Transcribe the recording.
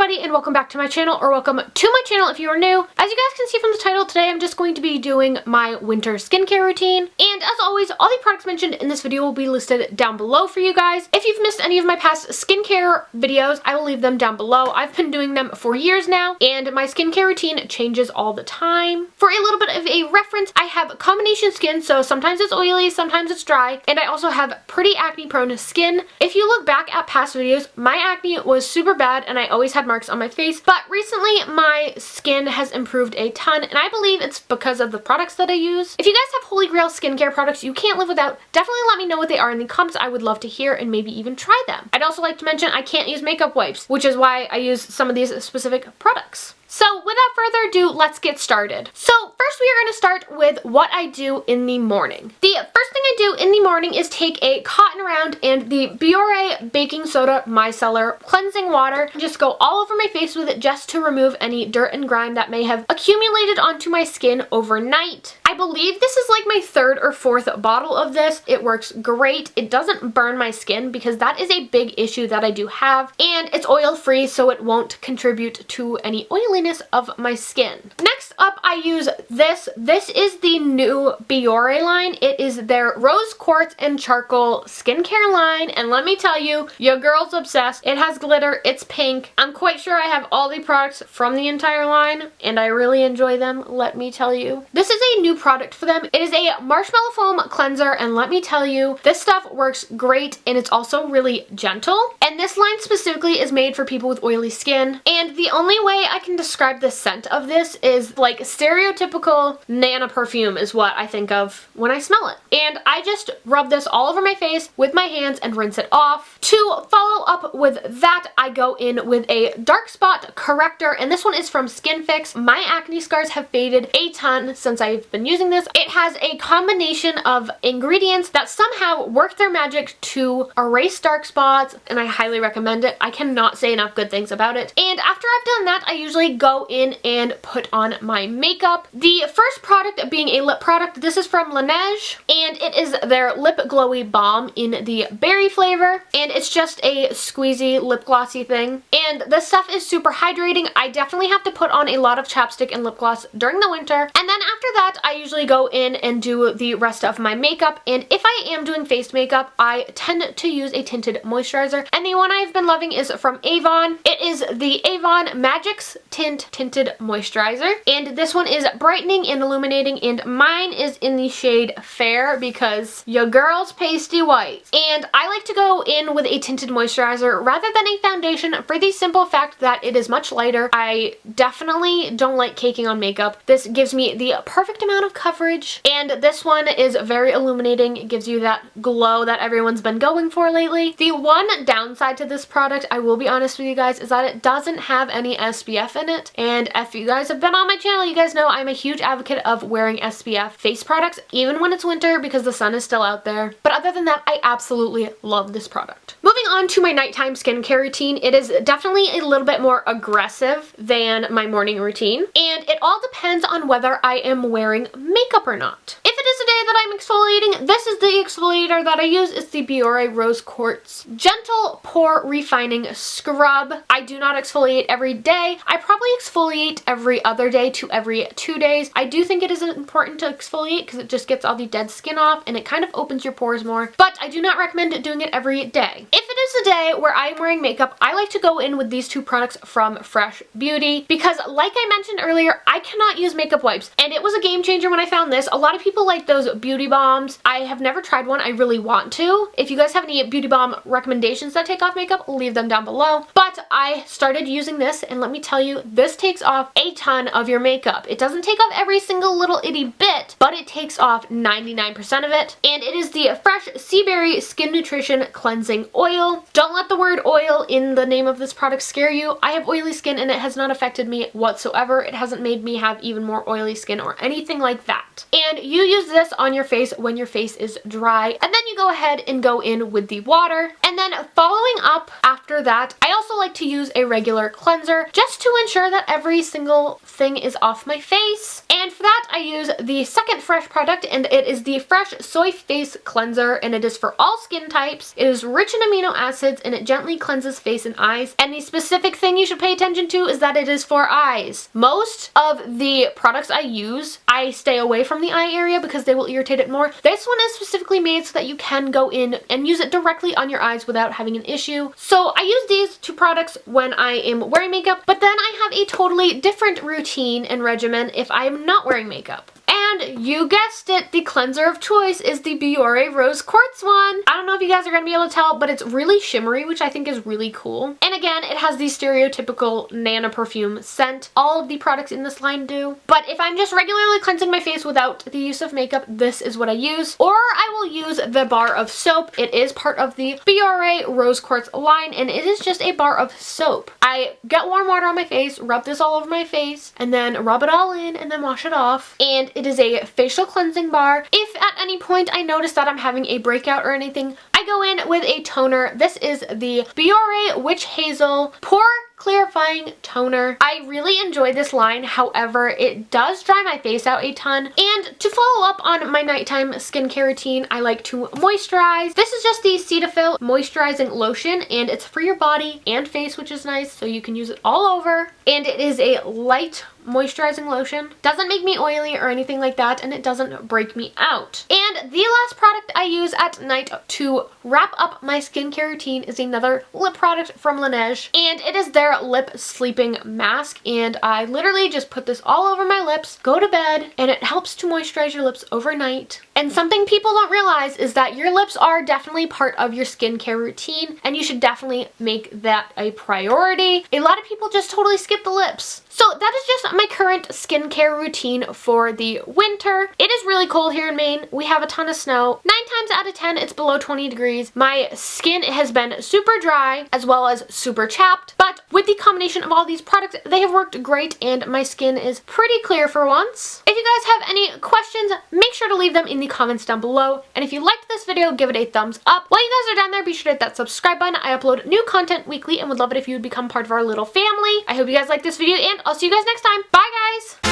everybody, and welcome back to my channel, or welcome to my channel if you are new. As you guys can see from the title, today I'm just going to be doing my winter skincare routine. And as always, all the products mentioned in this video will be listed down below for you guys. If you've missed any of my past skincare videos, I will leave them down below. I've been doing them for years now, and my skincare routine changes all the time. For a little bit of a reference, I have combination skin, so sometimes it's oily, sometimes it's dry, and I also have pretty acne-prone skin. If you look back at past videos, my acne was super bad, and I always had marks on my face, but recently my skin has improved a ton, and I believe it's because of the products that I use. If you guys have holy grail skincare products you can't live without, definitely let me know what they are in the comments. I would love to hear and maybe even try them. I'd also like to mention I can't use makeup wipes, which is why I use some of these specific products. So without further ado, let's get started. So first we are going to start with what I do in the morning. The first thing I do in the morning is take a cotton round and the Pore baking soda micellar cleansing water and just go all over my face with it just to remove any dirt and grime that may have accumulated onto my skin overnight. I believe this is like my third or fourth bottle of this. It works great. It doesn't burn my skin because that is a big issue that I do have, and it's oil free so it won't contribute to any oiliness of my skin. Next up, I use this. This is the new Pore line. It is their rose quartz and charcoal skincare line, and let me tell you, your girl's obsessed. It has glitter, it's pink. I'm quite sure I have all the products from the entire line, and I really enjoy them, let me tell you. This is a new product for them. It is a marshmallow foam cleanser, and let me tell you, this stuff works great, and it's also really gentle. And this line specifically is made for people with oily skin, and the only way I can describe the scent of this is like stereotypical Nana perfume is what I think of when I smell it. And I just rub this all over my face with my hands and rinse it off. To follow up with that, I go in with a dark spot corrector, and this one is from Skin Fix. My acne scars have faded a ton since I've been using this. It has a combination of ingredients that somehow work their magic to erase dark spots, and I highly recommend it. I cannot say enough good things about it. And after I've done that, I usually go in and put on my makeup. The first product being a lip product. This is from Laneige, and it is their Lip Glowy Balm in the berry flavor, and it's just a squeezy lip glossy thing. And this stuff is super hydrating. I definitely have to put on a lot of chapstick and lip gloss during the winter, and then after that I usually go in and do the rest of my makeup. And if I am doing face makeup, I tend to use a tinted moisturizer, and the one I've been loving is from Avon. It is the Avon Magic's Tint Tinted Moisturizer, and this one is brightening and illuminating, and mine is in the shade Fair because your girl's pasty white. And I like to go in with a tinted moisturizer rather than a foundation for the simple fact that it is much lighter. I definitely don't like caking on makeup. This gives me the perfect amount of coverage, and this one is very illuminating. It gives you that glow that everyone's been going for lately. The one downside to this product, I will be honest with you guys, is that it doesn't have any SPF in it. And if you guys have been on my channel, you guys know I'm a huge advocate of wearing SPF face products even when it's winter because the sun is still out there. But other than that, I absolutely love this product. Moving on to my nighttime skincare routine, it is definitely a little bit more aggressive than my morning routine, and it all depends on whether I am wearing makeup or not. If it is a day that I'm exfoliating, this is the exfoliator that I use. It's the Pore Rose Quartz Gentle Pore Refining Scrub. I do not exfoliate every day. I probably exfoliate every other day to every 2 days. I do think it is important to exfoliate because it just gets all the dead skin off and it kind of opens your pores more, but I do not recommend doing it every day. If it is a day where I'm wearing makeup, I like to go in with these two products from Fresh Beauty because, like I mentioned earlier, I cannot use makeup wipes, and it was a game changer when I found this. A lot of people like those beauty balms. I have never tried one. I really want to. If you guys have any beauty balm recommendations that take off makeup, leave them down below. But I started using this, and let me tell you, this takes off a ton of your makeup. It doesn't take off every single little itty bit, but it takes off 99% of it. And it is the Fresh Seabury Skin Nutrition Cleansing Oil. Don't let the word oil in the name of this product scare you. I have oily skin and it has not affected me whatsoever. It hasn't made me have even more oily skin or anything like that. And you use this on on your face when your face is dry. And then you go ahead and go in with the water. And then following up after that, I also like to use a regular cleanser just to ensure that every single thing is off my face. And for that, I use the second Fresh product, and it is the Fresh Soy Face Cleanser, and it is for all skin types. It is rich in amino acids, and it gently cleanses face and eyes. And the specific thing you should pay attention to is that it is for eyes. Most of the products I use, I stay away from the eye area because they will irritate it more. This one is specifically made so that you can go in and use it directly on your eyes without having an issue. So I use these two products when I am wearing makeup, but then I have a totally different routine and regimen if I am not wearing makeup. And you guessed it, the cleanser of choice is the Pore Rose Quartz one. I don't know if you guys are going to be able to tell, but it's really shimmery, which I think is really cool. And again, it has the stereotypical Nana perfume scent. All of the products in this line do. But if I'm just regularly cleansing my face without the use of makeup, this is what I use. Or I will use the bar of soap. It is part of the Pore Rose Quartz line, and it is just a bar of soap. I get warm water on my face, rub this all over my face, and then rub it all in, and then wash it off. And it is a facial cleansing bar. If at any point I notice that I'm having a breakout or anything, I go in with a toner. This is the Pore Witch Hazel Pore Clarifying Toner. I really enjoy this line, however, it does dry my face out a ton. And to follow up on my nighttime skincare routine, I like to moisturize. This is just the Cetaphil Moisturizing Lotion, and it's for your body and face, which is nice, so you can use it all over. And it is a light moisturizing lotion. Doesn't make me oily or anything like that, and it doesn't break me out. And the last product I use at night to wrap up my skincare routine is another lip product from Laneige, and it is their lip sleeping mask. And I literally just put this all over my lips, go to bed, and it helps to moisturize your lips overnight. And something people don't realize is that your lips are definitely part of your skincare routine, and you should definitely make that a priority. A lot of people just totally skip the lips. So that is just my current skincare routine for the winter. It is really cold here in Maine. We have a ton of snow. 9 times out of 10, it's below 20 degrees. My skin has been super dry as well as super chapped, but with the combination of all these products, they have worked great, and my skin is pretty clear for once. If you guys have any questions, make sure to leave them in the comments down below. And if you liked this video, give it a thumbs up. While you guys are down there, be sure to hit that subscribe button. I upload new content weekly and would love it if you would become part of our little family. I hope you guys like this video, and I'll see you guys next time. Bye, guys!